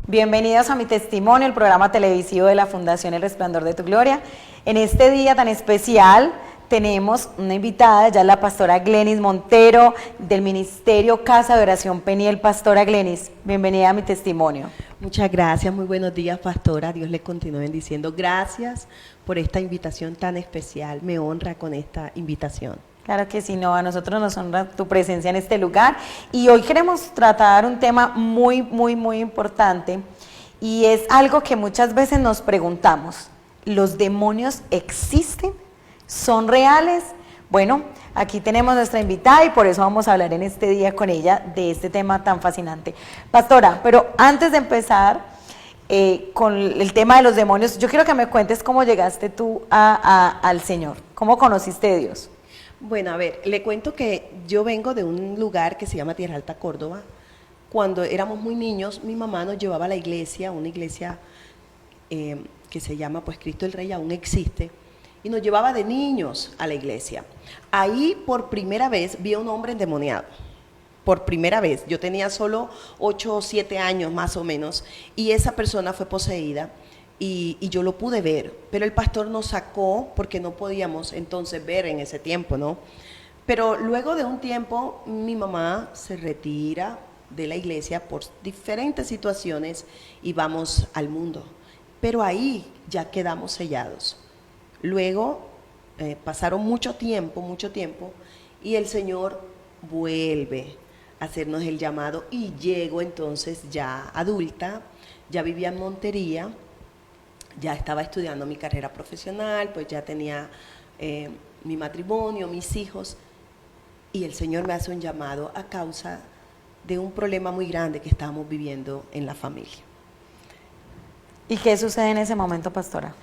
Bienvenidos a Mi Testimonio, el programa televisivo de la Fundación El Resplandor de tu Gloria. En este día tan especial tenemos una invitada, ya la pastora Glenis Montero del Ministerio Casa de Oración Peniel. Pastora Glenis, bienvenida a Mi Testimonio. Muchas gracias, muy buenos días, pastora. Dios le continúe bendiciendo. Gracias por esta invitación tan especial. Me honra con esta invitación. Claro que sí, no, a nosotros nos honra tu presencia en este lugar y hoy queremos tratar un tema muy importante y es algo que muchas veces nos preguntamos: ¿los demonios existen? ¿Son reales? Bueno, aquí tenemos nuestra invitada y por eso vamos a hablar en este día con ella de este tema tan fascinante. Pastora, pero antes de empezar con el tema de los demonios, yo quiero que me cuentes cómo llegaste tú al Señor, cómo conociste a Dios. Bueno, a ver, le cuento que yo vengo de un lugar que se llama Tierra Alta, Córdoba. Cuando éramos muy niños, mi mamá nos llevaba a la iglesia, una iglesia que se llama pues Cristo el Rey, aún existe, y nos llevaba de niños a la iglesia. Ahí por primera vez vi a un hombre endemoniado, por primera vez. Yo tenía solo 8 o 7 años más o menos, y esa persona fue poseída. Y yo lo pude ver, pero el pastor nos sacó porque no podíamos entonces ver en ese tiempo, ¿no? Pero luego de un tiempo mi mamá se retira de la iglesia por diferentes situaciones y vamos al mundo. Pero ahí ya quedamos sellados. Luego pasaron mucho tiempo y el Señor vuelve a hacernos el llamado y llego entonces ya adulta, ya vivía en Montería. Ya estaba estudiando mi carrera profesional, pues ya tenía mi matrimonio, mis hijos, y el Señor me hace un llamado a causa de un problema muy grande que estábamos viviendo en la familia. ¿Y qué sucede en ese momento, pastora?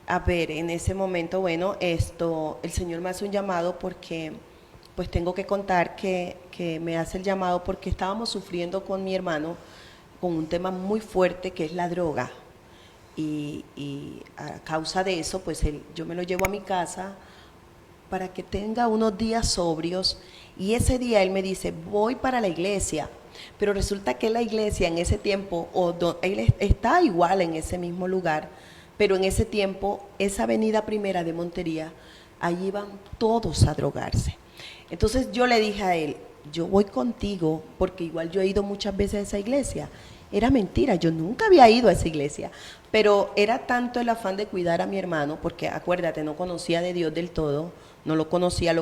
A ver, en ese momento, bueno, el Señor me hace un llamado porque, pues tengo que contar que me hace el llamado porque estábamos sufriendo con mi hermano con un tema muy fuerte que es la droga. Y a causa de eso, pues yo me lo llevo a mi casa para que tenga unos días sobrios, y ese día él me dice, voy para la iglesia, pero resulta que la iglesia en ese tiempo, él está igual en ese mismo lugar, pero en ese tiempo, esa avenida primera de Montería, allí iban todos a drogarse. Entonces yo le dije a él, yo voy contigo, porque igual yo he ido muchas veces a esa iglesia. Era mentira, yo nunca había ido a esa iglesia, pero era tanto el afán de cuidar a mi hermano, porque acuérdate, no conocía de Dios del todo, no lo conocía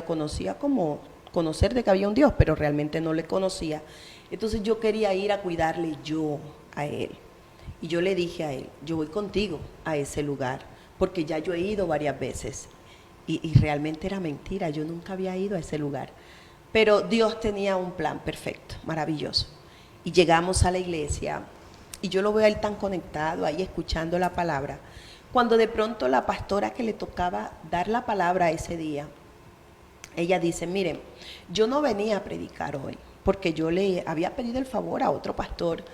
como conocer de que había un Dios, pero realmente no le conocía. Entonces yo quería ir a cuidarle yo a él, y yo le dije a él, yo voy contigo a ese lugar, porque ya yo he ido varias veces, y realmente era mentira, yo nunca había ido a ese lugar, pero Dios tenía un plan perfecto, maravilloso. Y llegamos a la iglesia y yo lo veo a él tan conectado ahí escuchando la palabra, cuando de pronto la pastora que le tocaba dar la palabra ese día, ella dice, miren, yo no venía a predicar hoy, porque yo le había pedido el favor a otro pastor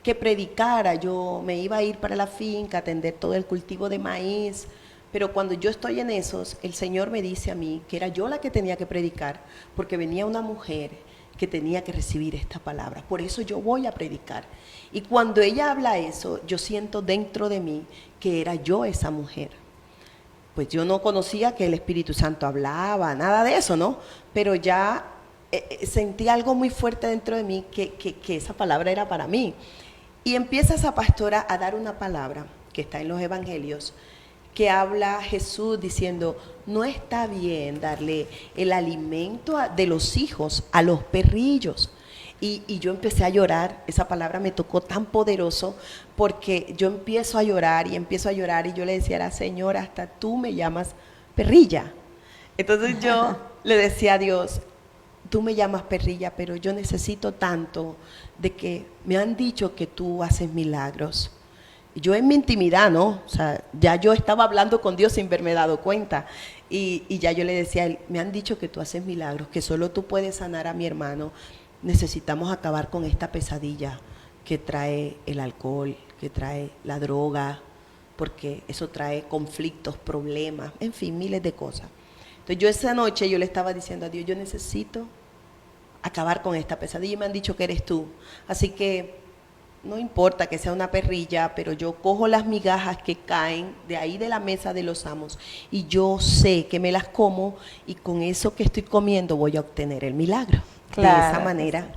que predicara, yo me iba a ir para la finca, a atender todo el cultivo de maíz, pero cuando yo estoy en esos, el Señor me dice a mí que era yo la que tenía que predicar, porque venía una mujer que tenía que recibir esta palabra, por eso yo voy a predicar. Y cuando ella habla eso, yo siento dentro de mí que era yo esa mujer. Pues yo no conocía que el Espíritu Santo hablaba, nada de eso, ¿no? Pero ya sentí algo muy fuerte dentro de mí que esa palabra era para mí. Y empieza esa pastora a dar una palabra que está en los evangelios, que habla Jesús diciendo, no está bien darle el alimento de los hijos a los perrillos. Y yo empecé a llorar, esa palabra me tocó tan poderoso, porque yo empiezo a llorar y yo le decía a la Señora, hasta tú me llamas perrilla. Entonces yo le decía a Dios, tú me llamas perrilla, pero yo necesito tanto de que me han dicho que tú haces milagros. Yo en mi intimidad, ¿no? O sea, ya yo estaba hablando con Dios sin haberme dado cuenta. Y ya yo le decía a él, me han dicho que tú haces milagros, que solo tú puedes sanar a mi hermano. Necesitamos acabar con esta pesadilla que trae el alcohol, que trae la droga, porque eso trae conflictos, problemas, en fin, miles de cosas. Entonces yo esa noche yo le estaba diciendo a Dios, yo necesito acabar con esta pesadilla y me han dicho que eres tú. Así que no importa que sea una perrilla, pero yo cojo las migajas que caen de ahí de la mesa de los amos y yo sé que me las como y con eso que estoy comiendo voy a obtener el milagro. Claro, de esa manera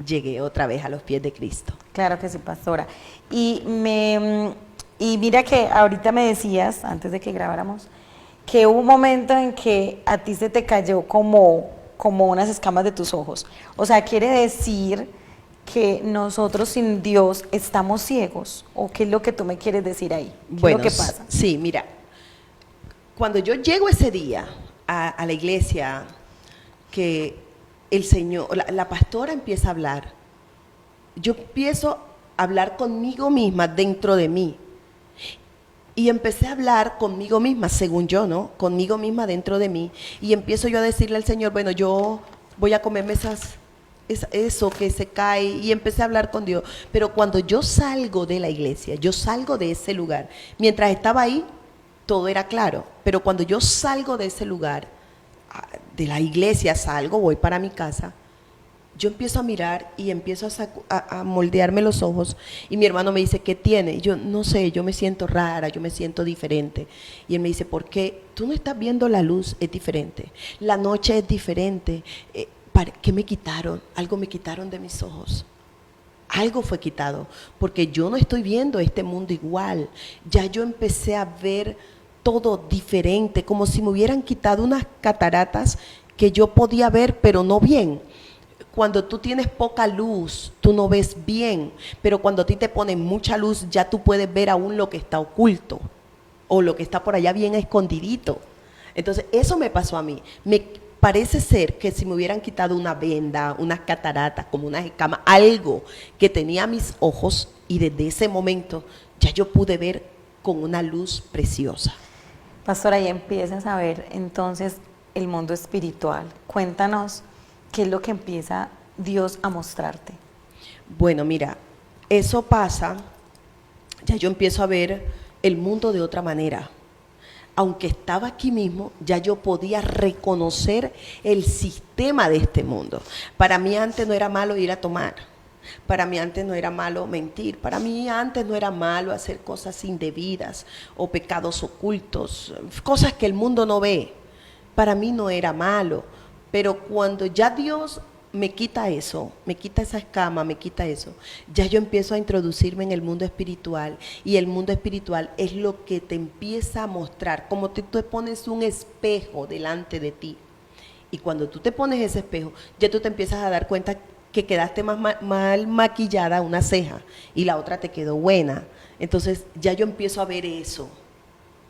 llegué otra vez a los pies de Cristo. Claro que sí, pastora. Y mira que ahorita me decías, antes de que grabáramos, que hubo un momento en que a ti se te cayó como unas escamas de tus ojos. O sea, quiere decir que nosotros sin Dios estamos ciegos. ¿O qué es lo que tú me quieres decir ahí? ¿Qué Bueno, es lo que pasa? sí, mira, cuando yo llego ese día a la iglesia, que el Señor, la pastora empieza a hablar, yo empiezo a hablar conmigo misma dentro de mí. Y empecé a hablar conmigo misma, según yo, ¿no? Conmigo misma dentro de mí. Y empiezo yo a decirle al Señor, bueno, yo voy a comerme eso que se cae. Y empecé a hablar con Dios. Pero cuando yo salgo de la iglesia, yo salgo de ese lugar, mientras estaba ahí, todo era claro. Pero cuando yo salgo de ese lugar, de la iglesia salgo, voy para mi casa, yo empiezo a mirar y empiezo a moldearme los ojos y mi hermano me dice, ¿qué tiene? Y yo no sé, yo me siento rara, yo me siento diferente. Y él me dice, ¿por qué? Tú no estás viendo la luz, es diferente. La noche es diferente. ¿Qué me quitaron? Algo me quitaron de mis ojos. Algo fue quitado, porque yo no estoy viendo este mundo igual. Ya yo empecé a ver todo diferente, como si me hubieran quitado unas cataratas que yo podía ver, pero no bien. Cuando tú tienes poca luz, tú no ves bien, pero cuando a ti te ponen mucha luz, ya tú puedes ver aún lo que está oculto o lo que está por allá bien escondidito. Entonces, eso me pasó a mí. Me parece ser que si me hubieran quitado una venda, unas cataratas, como unas escamas, algo que tenía mis ojos, y desde ese momento ya yo pude ver con una luz preciosa. Pastora, ahí empiezas a ver entonces el mundo espiritual. Cuéntanos. ¿Qué es lo que empieza Dios a mostrarte? Bueno, mira, eso pasa, ya yo empiezo a ver el mundo de otra manera. Aunque estaba aquí mismo, ya yo podía reconocer el sistema de este mundo. Para mí antes no era malo ir a tomar, para mí antes no era malo mentir, para mí antes no era malo hacer cosas indebidas o pecados ocultos, cosas que el mundo no ve. Para mí no era malo. Pero cuando ya Dios me quita eso, me quita esa escama, me quita eso, ya yo empiezo a introducirme en el mundo espiritual, y el mundo espiritual es lo que te empieza a mostrar, como tú te pones un espejo delante de ti, y cuando tú te pones ese espejo, ya tú te empiezas a dar cuenta que quedaste mal maquillada una ceja y la otra te quedó buena. Entonces ya yo empiezo a ver eso,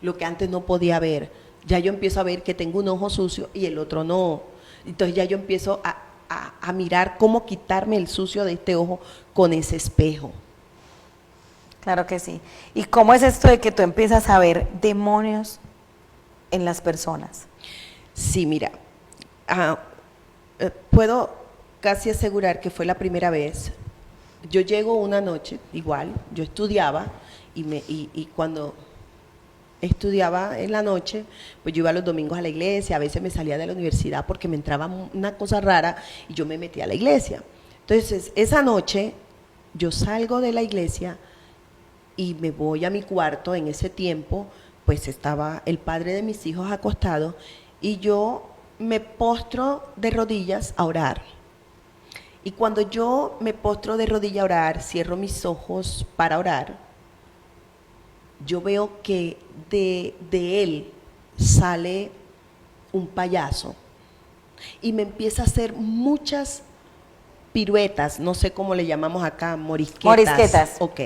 lo que antes no podía ver. Ya yo empiezo a ver que tengo un ojo sucio y el otro no. Entonces ya yo empiezo a mirar cómo quitarme el sucio de este ojo con ese espejo. Claro que sí. ¿Y cómo es esto de que tú empiezas a ver demonios en las personas? Sí, mira, puedo casi asegurar que fue la primera vez. Yo llego una noche, igual, yo estudiaba y cuando estudiaba en la noche, pues yo iba los domingos a la iglesia, a veces me salía de la universidad porque me entraba una cosa rara y yo me metía a la iglesia. Entonces, esa noche yo salgo de la iglesia y me voy a mi cuarto. En ese tiempo, pues estaba el padre de mis hijos acostado y yo me postro de rodillas a orar. Y cuando yo me postro de rodillas a orar, cierro mis ojos para orar, yo veo que de él sale un payaso y me empieza a hacer muchas piruetas, no sé cómo le llamamos acá, morisquetas. Morisquetas. Ok,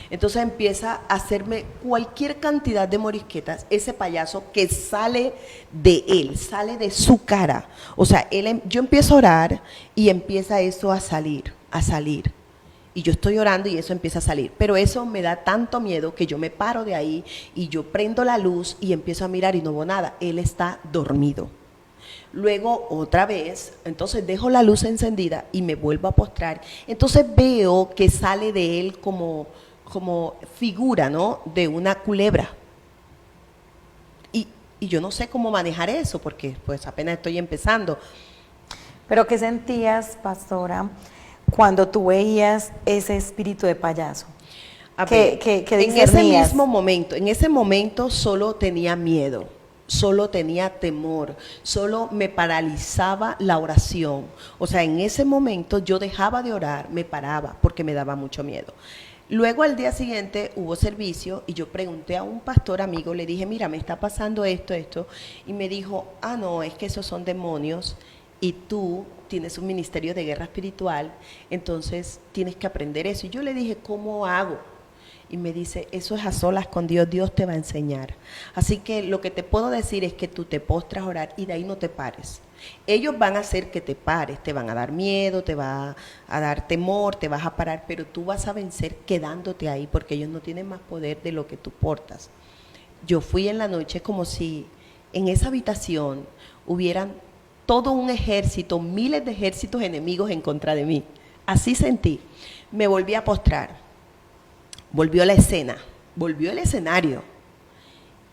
entonces empieza a hacerme cualquier cantidad de morisquetas, ese payaso que sale de él, sale de su cara. O sea, yo empiezo a orar y empieza eso a salir. Y yo estoy orando y eso empieza a salir. Pero eso me da tanto miedo que yo me paro de ahí y yo prendo la luz y empiezo a mirar y no veo nada. Él está dormido. Luego otra vez, entonces dejo la luz encendida y me vuelvo a postrar. Entonces veo que sale de él como figura, ¿no?, de una culebra. y yo no sé cómo manejar eso porque pues apenas estoy empezando. Pero ¿qué sentías, pastora, cuando tú veías ese espíritu de payaso? A ¿Qué, ver, qué en ese discernías? mismo momento, en ese momento solo tenía miedo, solo tenía temor, solo me paralizaba la oración. O sea, en ese momento yo dejaba de orar, me paraba porque me daba mucho miedo. Luego al día siguiente hubo servicio y yo pregunté a un pastor amigo, le dije, mira, me está pasando esto, y me dijo, ah, no, es que esos son demonios y tú tienes un ministerio de guerra espiritual, entonces tienes que aprender eso. Y yo le dije, ¿cómo hago? Y me dice, eso es a solas con Dios, Dios te va a enseñar. Así que lo que te puedo decir es que tú te postras a orar y de ahí no te pares. Ellos van a hacer que te pares, te van a dar miedo, te va a dar temor, te vas a parar, pero tú vas a vencer quedándote ahí porque ellos no tienen más poder de lo que tú portas. Yo fui en la noche como si en esa habitación hubieran todo un ejército, miles de ejércitos enemigos en contra de mí. Así sentí. Me volví a postrar. Volvió la escena, volvió el escenario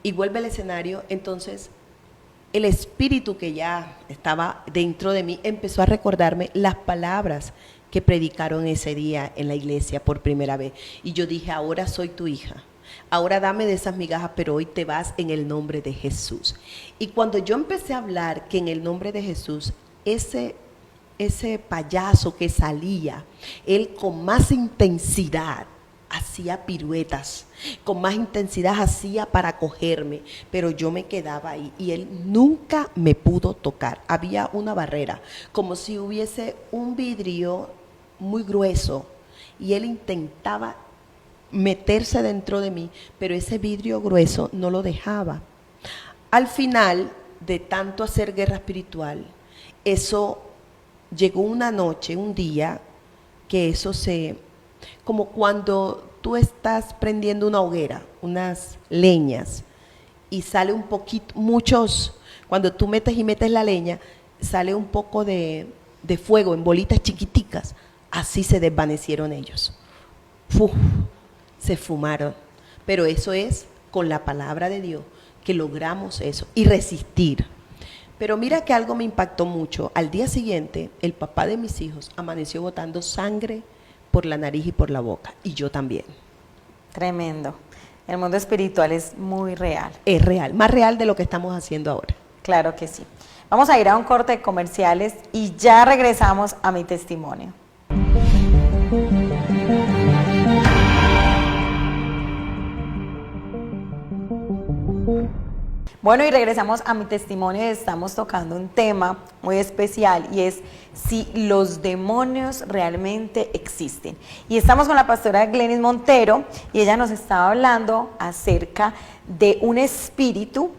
y vuelve el escenario, entonces el espíritu que ya estaba dentro de mí empezó a recordarme las palabras que predicaron ese día en la iglesia por primera vez. Y yo dije, ahora soy tu hija, ahora dame de esas migajas, pero hoy te vas en el nombre de Jesús. Y cuando yo empecé a hablar que en el nombre de Jesús, ese payaso que salía, él con más intensidad, hacía piruetas, con más intensidad hacía para cogerme, pero yo me quedaba ahí y él nunca me pudo tocar. Había una barrera, como si hubiese un vidrio muy grueso y él intentaba meterse dentro de mí, pero ese vidrio grueso no lo dejaba. Al final de tanto hacer guerra espiritual, eso llegó una noche, un día, que eso como cuando tú estás prendiendo una hoguera, unas leñas, y sale un poquito, cuando tú metes la leña, sale un poco de fuego en bolitas chiquiticas, así se desvanecieron ellos. ¡Uf! Se fumaron. Pero eso es con la palabra de Dios que logramos eso y resistir. Pero mira que algo me impactó mucho. Al día siguiente, el papá de mis hijos amaneció botando sangre por la nariz y por la boca, y yo también. Tremendo. El mundo espiritual es muy real. Es real, más real de lo que estamos haciendo ahora. Claro que sí. Vamos a ir a un corte de comerciales y ya regresamos a mi testimonio. Bueno, y regresamos a mi testimonio y estamos tocando un tema muy especial y es si los demonios realmente existen. Y estamos con la pastora Glenis Montero y ella nos estaba hablando acerca de un espíritu,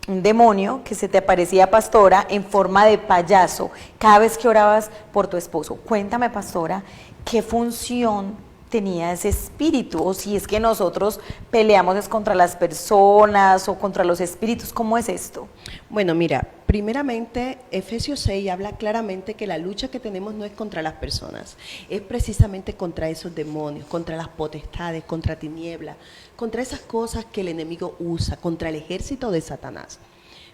un demonio que se te aparecía, pastora, en forma de payaso cada vez que orabas por tu esposo. Cuéntame, pastora, ¿qué función tenía ese espíritu? O si es que nosotros peleamos es contra las personas o contra los espíritus, ¿cómo es esto? Bueno, mira, primeramente Efesios 6 habla claramente que la lucha que tenemos no es contra las personas, es precisamente contra esos demonios, contra las potestades, contra tinieblas, contra esas cosas que el enemigo usa, contra el ejército de Satanás.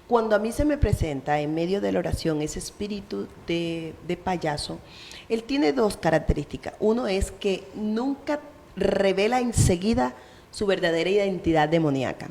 Cuando a mí se me presenta en medio de la oración ese espíritu de payaso, él tiene dos características. Uno es que nunca revela enseguida su verdadera identidad demoníaca,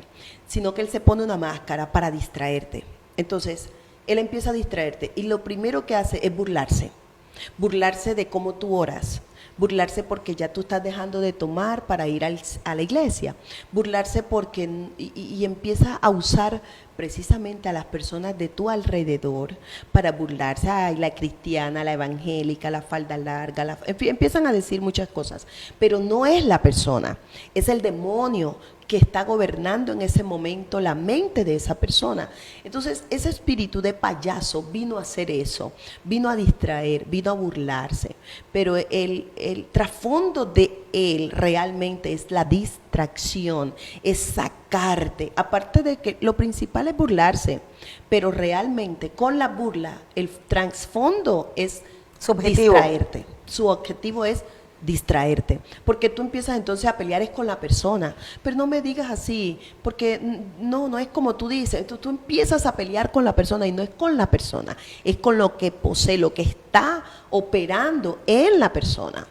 sino que él se pone una máscara para distraerte. Entonces, él empieza a distraerte y lo primero que hace es burlarse de cómo tú oras, burlarse porque ya tú estás dejando de tomar para ir a la iglesia, burlarse porque y empieza a usar precisamente a las personas de tu alrededor para burlarse. Ay, la cristiana, la evangélica, la falda larga, en fin, empiezan a decir muchas cosas, pero no es la persona, es el demonio que está gobernando en ese momento la mente de esa persona. Entonces, ese espíritu de payaso vino a hacer eso, vino a distraer, vino a burlarse, pero el trasfondo de él realmente es la distracción, es sacarte, aparte de que lo principal es burlarse, pero realmente con la burla, el trasfondo es su objetivo. distraerte, su objetivo es distraerte, porque tú empiezas entonces a pelear es con la persona, pero no me digas así, porque no es como tú dices, entonces tú empiezas a pelear con la persona y no es con la persona, es con lo que posee, lo que está operando en la persona.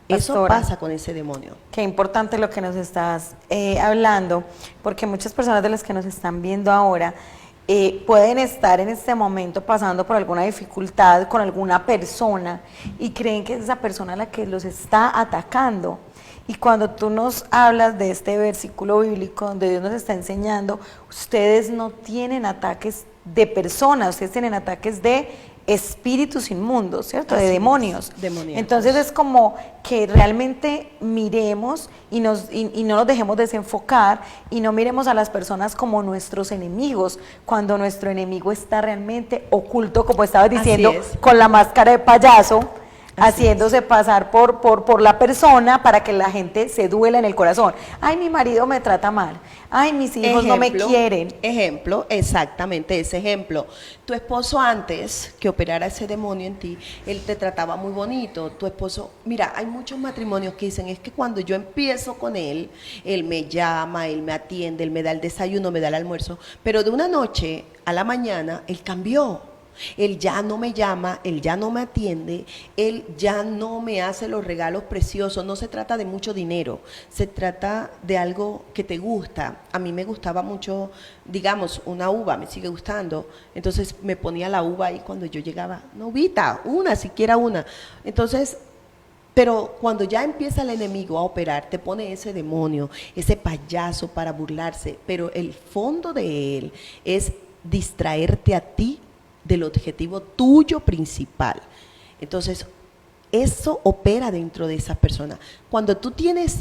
Eso Pastora, pasa con ese demonio. qué importante lo que nos estás hablando, porque muchas personas de las que nos están viendo ahora pueden estar en este momento pasando por alguna dificultad con alguna persona y creen que es esa persona la que los está atacando. Y cuando tú nos hablas de este versículo bíblico donde Dios nos está enseñando, ustedes no tienen ataques de personas, ustedes tienen ataques de espíritus inmundos, ¿cierto? Así De es, demonios. demoníacos. Entonces es como que realmente miremos y no nos dejemos desenfocar y no miremos a las personas como nuestros enemigos, cuando nuestro enemigo está realmente oculto, como estabas diciendo, Así es. con la máscara de payaso, Así haciéndose pasar por la persona para que la gente se duela en el corazón. Ay, mi marido me trata mal. Ay, mis hijos no me quieren. Ejemplo, exactamente ese ejemplo. Tu esposo antes que operara ese demonio en ti, él te trataba muy bonito. Tu esposo, mira, hay muchos matrimonios que dicen, es que cuando yo empiezo con él me llama, él me atiende, él me da el desayuno, me da el almuerzo, pero de una noche a la mañana, él cambió. Él ya no me llama, él ya no me atiende, él ya no me hace los regalos preciosos. No se trata de mucho dinero, se trata de algo que te gusta. A mí me gustaba mucho, digamos, una uva, me sigue gustando. Entonces me ponía la uva ahí cuando yo llegaba, una uvita, una, siquiera una. Entonces, pero cuando ya empieza el enemigo a operar, te pone ese demonio, ese payaso para burlarse, pero el fondo de él es distraerte a ti del objetivo tuyo principal. Entonces, eso opera dentro de esa persona. Cuando tú tienes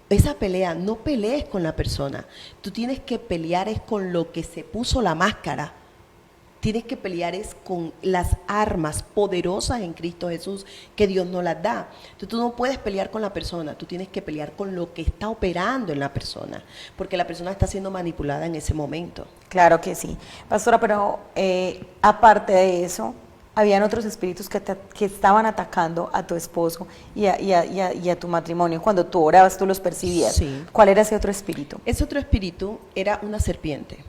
esa pelea, no pelees con la persona. Tú tienes que pelear es con lo que se puso la máscara. Tienes que pelear es con las armas poderosas en Cristo Jesús que Dios nos las da. Entonces tú no puedes pelear con la persona, tú tienes que pelear con lo que está operando en la persona, porque la persona está siendo manipulada en ese momento. Claro que sí. Pastora, pero aparte de eso, habían otros espíritus que estaban atacando a tu esposo y a tu matrimonio. Cuando tú orabas, tú los percibías. Sí. ¿Cuál era ese otro espíritu? Ese otro espíritu era una serpiente.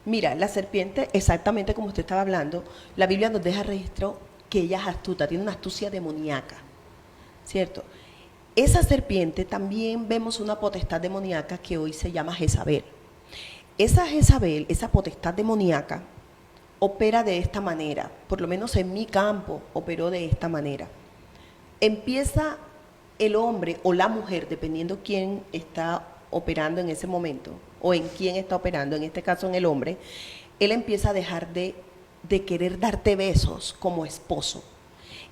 Mira, la serpiente, exactamente como usted estaba hablando, la Biblia nos deja registro que ella es astuta, tiene una astucia demoníaca, ¿cierto? Esa serpiente también vemos una potestad demoníaca que hoy se llama Jezabel. Esa Jezabel, esa potestad demoníaca, opera de esta manera, por lo menos en mi campo operó de esta manera. Empieza el hombre o la mujer, dependiendo quién está operando en ese momento, o en quién está operando, en este caso en el hombre, él empieza a dejar de querer darte besos como esposo.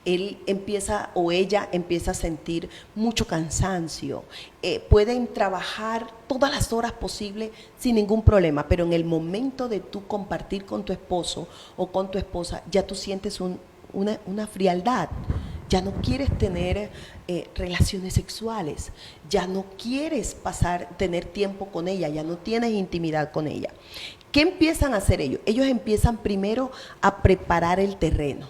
Él empieza o ella empieza a sentir mucho cansancio. Pueden trabajar todas las horas posibles sin ningún problema, pero en el momento de tú compartir con tu esposo o con tu esposa, ya tú sientes una frialdad. Ya no quieres tener relaciones sexuales, ya no quieres tener tiempo con ella, ya no tienes intimidad con ella. ¿Qué empiezan a hacer ellos? Ellos empiezan primero a preparar el terreno,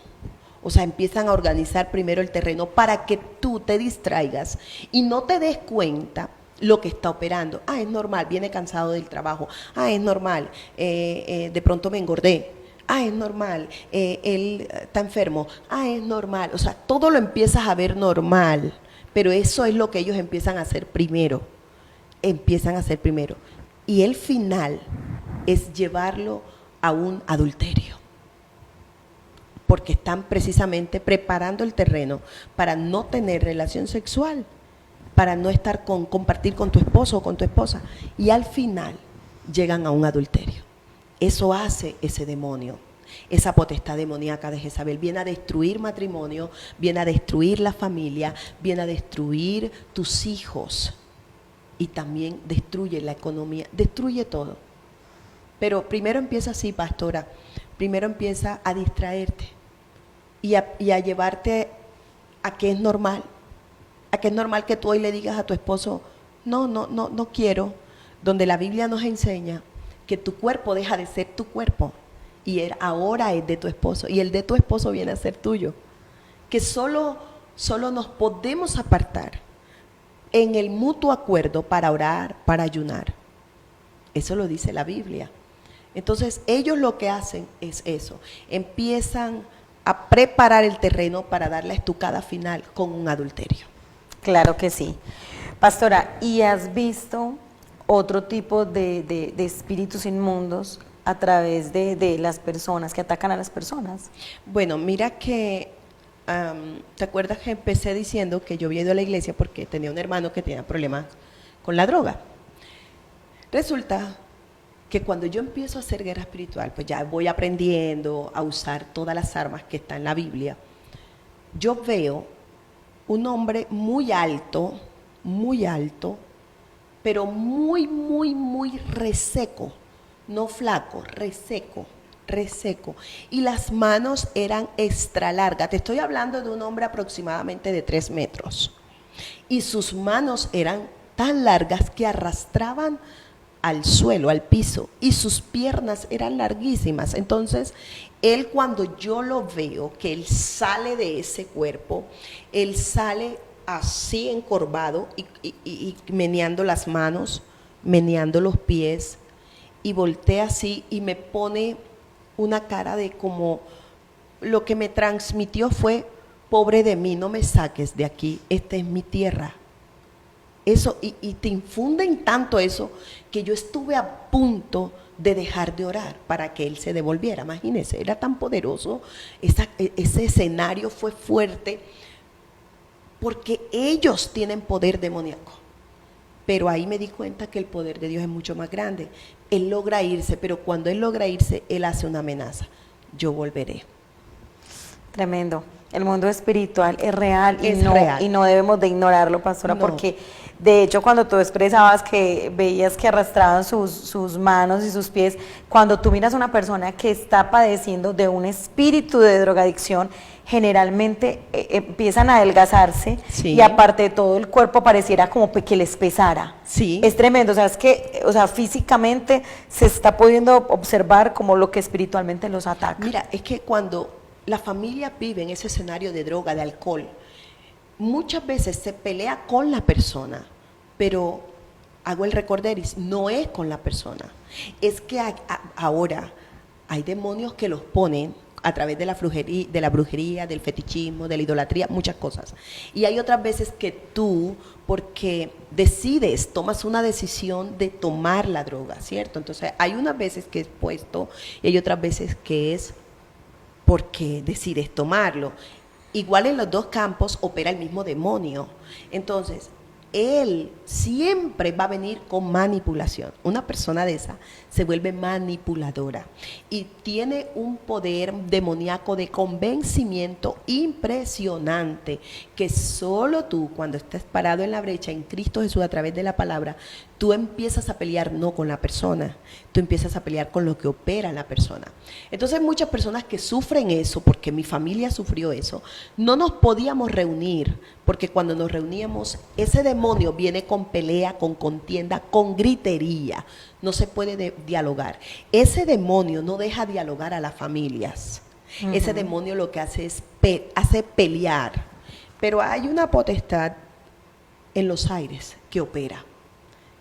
o sea, empiezan a organizar primero el terreno para que tú te distraigas y no te des cuenta lo que está operando. Es normal, viene cansado del trabajo. Es normal, de pronto me engordé. Es normal, él está enfermo, es normal, o sea, todo lo empiezas a ver normal, pero eso es lo que ellos empiezan a hacer primero, y el final es llevarlo a un adulterio, porque están precisamente preparando el terreno para no tener relación sexual, para no compartir con tu esposo o con tu esposa, y al final llegan a un adulterio. Eso hace ese demonio, esa potestad demoníaca de Jezabel. Viene a destruir matrimonio, viene a destruir la familia, viene a destruir tus hijos y también destruye la economía, destruye todo. Pero primero empieza así, pastora, primero empieza a distraerte y a llevarte a que es normal, que tú hoy le digas a tu esposo, no quiero, donde la Biblia nos enseña que tu cuerpo deja de ser tu cuerpo y ahora es de tu esposo y el de tu esposo viene a ser tuyo. Que solo solo nos podemos apartar en el mutuo acuerdo para orar, para ayunar. Eso lo dice la Biblia. Entonces ellos lo que hacen es eso, empiezan a preparar el terreno para dar la estucada final con un adulterio. Claro que sí. Pastora, ¿y has visto otro tipo de espíritus inmundos a través de las personas, que atacan a las personas? Bueno, mira que, ¿te acuerdas que empecé diciendo que yo había ido a la iglesia porque tenía un hermano que tenía problemas con la droga? Resulta que cuando yo empiezo a hacer guerra espiritual, pues ya voy aprendiendo a usar todas las armas que están en la Biblia. Yo veo un hombre muy alto, pero muy, muy, muy reseco, no flaco, reseco. Y las manos eran extra largas. Te estoy hablando de un hombre aproximadamente de 3 metros. Y sus manos eran tan largas que arrastraban al suelo, al piso, y sus piernas eran larguísimas. Entonces, él, cuando yo lo veo, que él sale de ese cuerpo, él sale así encorvado y meneando las manos, meneando los pies, y voltea así y me pone una cara de como, lo que me transmitió fue: pobre de mí, no me saques de aquí, esta es mi tierra. Eso, y te infunden tanto eso, que yo estuve a punto de dejar de orar para que él se devolviera. Imagínense, era tan poderoso, ese escenario fue fuerte, porque ellos tienen poder demoníaco. Pero ahí me di cuenta que el poder de Dios es mucho más grande. Él logra irse, pero cuando él logra irse, él hace una amenaza: yo volveré. Tremendo. El mundo espiritual es real, real. Y no debemos de ignorarlo, pastora, No. porque de hecho cuando tú expresabas que veías que arrastraban sus manos y sus pies, cuando tú miras a una persona que está padeciendo de un espíritu de drogadicción, generalmente empiezan a adelgazarse, Sí. y aparte de todo el cuerpo pareciera como que les pesara. Sí. Es tremendo, o sea, es que, o sea, físicamente se está pudiendo observar como lo que espiritualmente los ataca. Mira, es que cuando la familia vive en ese escenario de droga, de alcohol, muchas veces se pelea con la persona, pero hago el recorderis, no es con la persona. Es que ahora hay demonios que los ponen a través de la brujería, del fetichismo, de la idolatría, muchas cosas. Y hay otras veces que tú, porque tomas una decisión de tomar la droga, ¿cierto? Entonces hay unas veces que es puesto y hay otras veces que es porque decides tomarlo. Igual en los dos campos opera el mismo demonio. Entonces, él siempre va a venir con manipulación. Una persona de esa se vuelve manipuladora y tiene un poder demoníaco de convencimiento impresionante, que solo tú, cuando estés parado en la brecha en Cristo Jesús a través de la palabra, tú empiezas a pelear no con la persona, tú empiezas a pelear con lo que opera en la persona. Entonces muchas personas que sufren eso, porque mi familia sufrió eso, no nos podíamos reunir, porque cuando nos reuníamos, ese demonio viene con pelea, con contienda, con gritería. No se puede dialogar. Ese demonio no deja dialogar a las familias. Uh-huh. Ese demonio lo que hace es hace pelear. Pero hay una potestad en los aires que opera.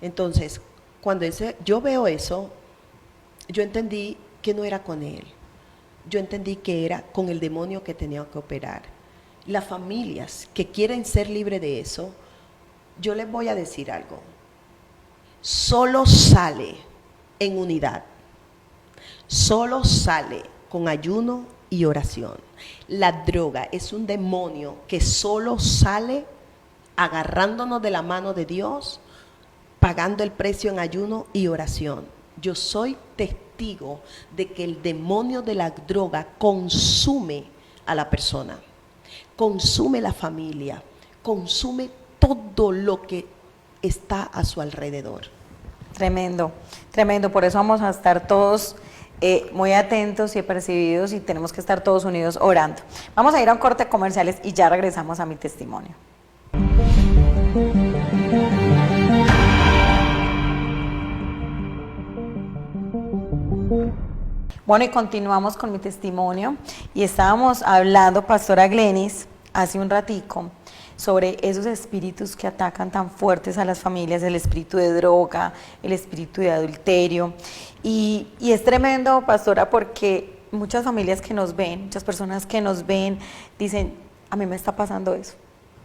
Entonces, cuando yo veo eso, yo entendí que no era con él. Yo entendí que era con el demonio que tenía que operar. Las familias que quieren ser libres de eso, yo les voy a decir algo. Solo sale en unidad. Solo sale con ayuno y oración. La droga es un demonio que solo sale agarrándonos de la mano de Dios, pagando el precio en ayuno y oración. Yo soy testigo de que el demonio de la droga consume a la persona, consume la familia, consume todo lo que está a su alrededor. Tremendo, tremendo. Por eso vamos a estar todos muy atentos y percibidos, y tenemos que estar todos unidos orando. Vamos a ir a un corte de comerciales y ya regresamos a mi testimonio. Bueno, y continuamos con mi testimonio, y estábamos hablando, pastora Glenis, hace un ratico sobre esos espíritus que atacan tan fuertes a las familias, el espíritu de droga, el espíritu de adulterio. Y es tremendo, pastora, porque muchas familias que nos ven, muchas personas que nos ven, dicen, a mí me está pasando eso.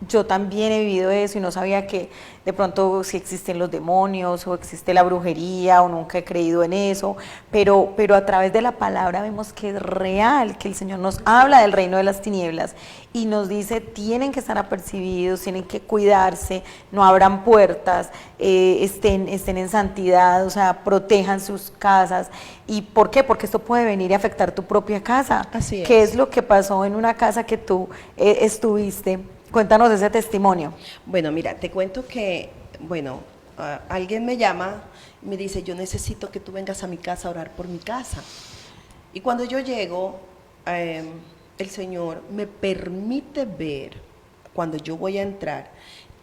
Yo también he vivido eso y no sabía que de pronto si existen los demonios o existe la brujería o nunca he creído en eso, pero a través de la palabra vemos que es real, que el Señor nos habla del reino de las tinieblas y nos dice tienen que estar apercibidos, tienen que cuidarse, no abran puertas, estén en santidad, o sea, protejan sus casas. ¿Y por qué? Porque esto puede venir y afectar tu propia casa. Así es. ¿Qué es lo que pasó en una casa que tú estuviste? Cuéntanos ese testimonio. Bueno, mira, te cuento que, bueno, alguien me llama y me dice, yo necesito que tú vengas a mi casa a orar por mi casa. Y cuando yo llego, el Señor me permite ver, cuando yo voy a entrar,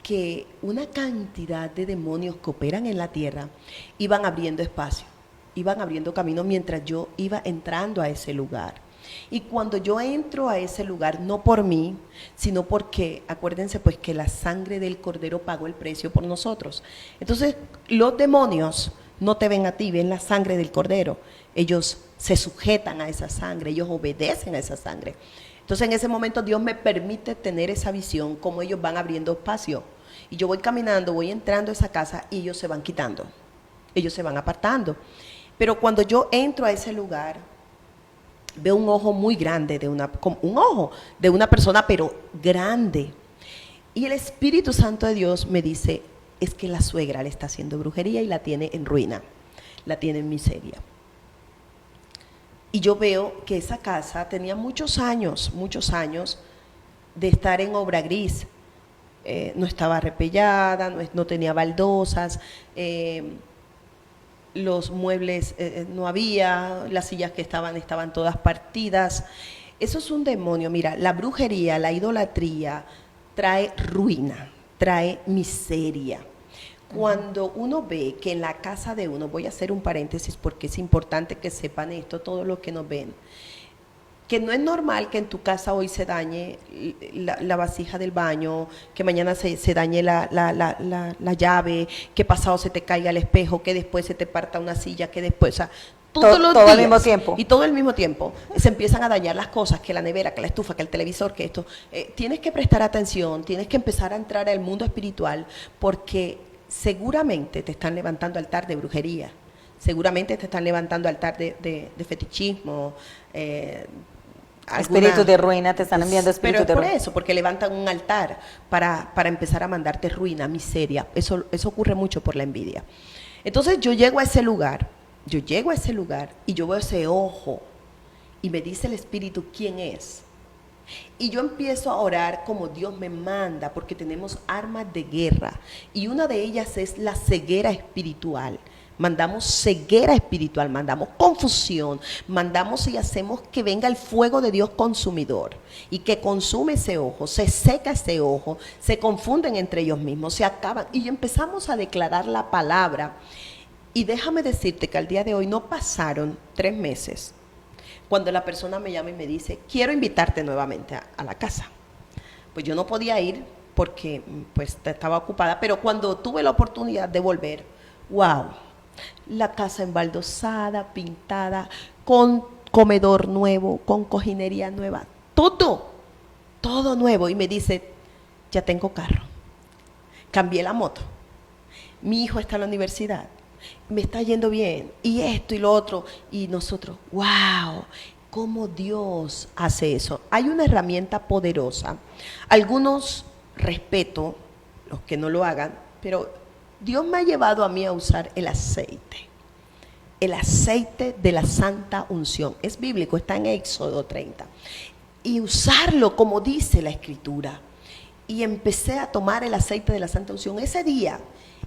que una cantidad de demonios que operan en la tierra iban abriendo espacio, iban abriendo camino mientras yo iba entrando a ese lugar. Y cuando yo entro a ese lugar, no por mí, sino porque, acuérdense pues que la sangre del Cordero pagó el precio por nosotros. Entonces, los demonios no te ven a ti, ven la sangre del Cordero. Ellos se sujetan a esa sangre, ellos obedecen a esa sangre. Entonces, en ese momento Dios me permite tener esa visión, como ellos van abriendo espacio. Y yo voy caminando, voy entrando a esa casa y ellos se van quitando, ellos se van apartando. Pero cuando yo entro a ese lugar, veo un ojo muy grande, un ojo de una persona, pero grande. Y el Espíritu Santo de Dios me dice, es que la suegra le está haciendo brujería y la tiene en ruina, la tiene en miseria. Y yo veo que esa casa tenía muchos años de estar en obra gris. No estaba repellada, no tenía baldosas, los muebles no había, las sillas que estaban todas partidas. Eso es un demonio. Mira, la brujería, la idolatría trae ruina, trae miseria. Cuando uno ve que en la casa de uno, voy a hacer un paréntesis porque es importante que sepan esto todos los que nos ven, que no es normal que en tu casa hoy se dañe la vasija del baño, que mañana se dañe la llave, que pasado se te caiga el espejo, que después se te parta una silla, que después, o sea, todos los días, al mismo tiempo. Y todo al mismo tiempo se empiezan a dañar las cosas, que la nevera, que la estufa, que el televisor, que esto. Tienes que prestar atención, tienes que empezar a entrar al mundo espiritual, porque seguramente te están levantando altar de brujería, seguramente te están levantando altar de fetichismo, espíritus de ruina, te están enviando espíritus de ruina. Pero es por eso, porque levantan un altar para empezar a mandarte ruina, miseria. Eso ocurre mucho por la envidia. Entonces yo llego a ese lugar y yo veo ese ojo y me dice el Espíritu quién es. Y yo empiezo a orar como Dios me manda, porque tenemos armas de guerra y una de ellas es la ceguera espiritual. Mandamos ceguera espiritual, mandamos confusión, mandamos y hacemos que venga el fuego de Dios consumidor y que consume ese ojo, se seca ese ojo, se confunden entre ellos mismos, se acaban y empezamos a declarar la palabra. Y déjame decirte que al día de hoy no pasaron 3 meses cuando la persona me llama y me dice, quiero invitarte nuevamente a la casa. Pues yo no podía ir porque pues estaba ocupada, pero cuando tuve la oportunidad de volver, wow, la casa embaldosada, pintada, con comedor nuevo, con cojinería nueva, todo nuevo. Y me dice, ya tengo carro, cambié la moto, mi hijo está en la universidad, me está yendo bien, y esto y lo otro. Y nosotros, wow, cómo Dios hace eso. Hay una herramienta poderosa. Algunos respeto, los que no lo hagan, pero Dios me ha llevado a mí a usar el aceite de la santa unción. Es bíblico, está en Éxodo 30. Y usarlo como dice la Escritura. Y empecé a tomar el aceite de la santa unción ese día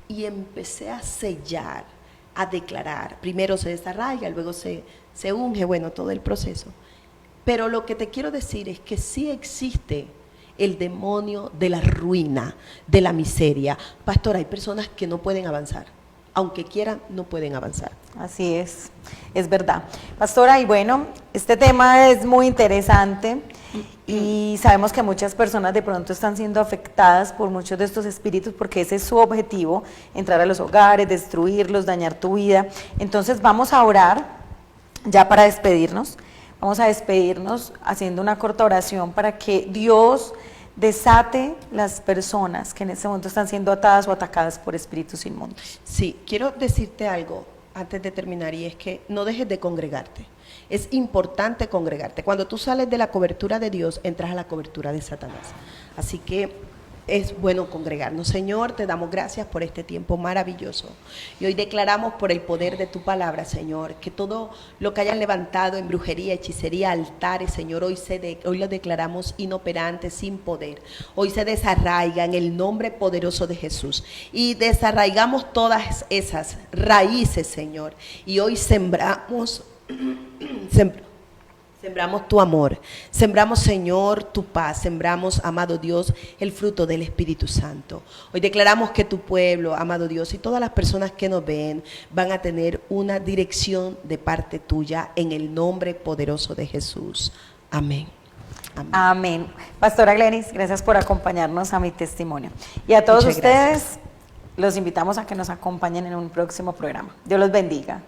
y empecé a sellar, a declarar. Primero se desarraiga, luego se unge, bueno, todo el proceso. Pero lo que te quiero decir es que sí existe el demonio de la ruina, de la miseria. Pastor, hay personas que no pueden avanzar. aunque quieran, no pueden avanzar. Así es verdad. Pastora, y bueno, este tema es muy interesante y sabemos que muchas personas de pronto están siendo afectadas por muchos de estos espíritus porque ese es su objetivo, entrar a los hogares, destruirlos, dañar tu vida. Entonces vamos a orar ya para despedirnos. Vamos a despedirnos haciendo una corta oración para que Dios desate las personas que en este momento están siendo atadas o atacadas por espíritus inmundos. Sí, quiero decirte algo antes de terminar, y es que no dejes de congregarte. Es importante congregarte. Cuando tú sales de la cobertura de Dios, entras a la cobertura de Satanás. Así que es bueno congregarnos. Señor, te damos gracias por este tiempo maravilloso. Y hoy declaramos por el poder de tu palabra, Señor, que todo lo que hayan levantado en brujería, hechicería, altares, Señor, hoy lo declaramos inoperante, sin poder. Hoy se desarraiga en el nombre poderoso de Jesús. Y desarraigamos todas esas raíces, Señor. Y hoy sembramos tu amor, sembramos, Señor, tu paz, sembramos, amado Dios, el fruto del Espíritu Santo. Hoy declaramos que tu pueblo, amado Dios, y todas las personas que nos ven van a tener una dirección de parte tuya en el nombre poderoso de Jesús. Amén. Amén. Amén. Pastora Glenis, gracias por acompañarnos a Mi Testimonio. Y a todos Muchas ustedes, gracias. los invitamos a que nos acompañen en un próximo programa. Dios los bendiga.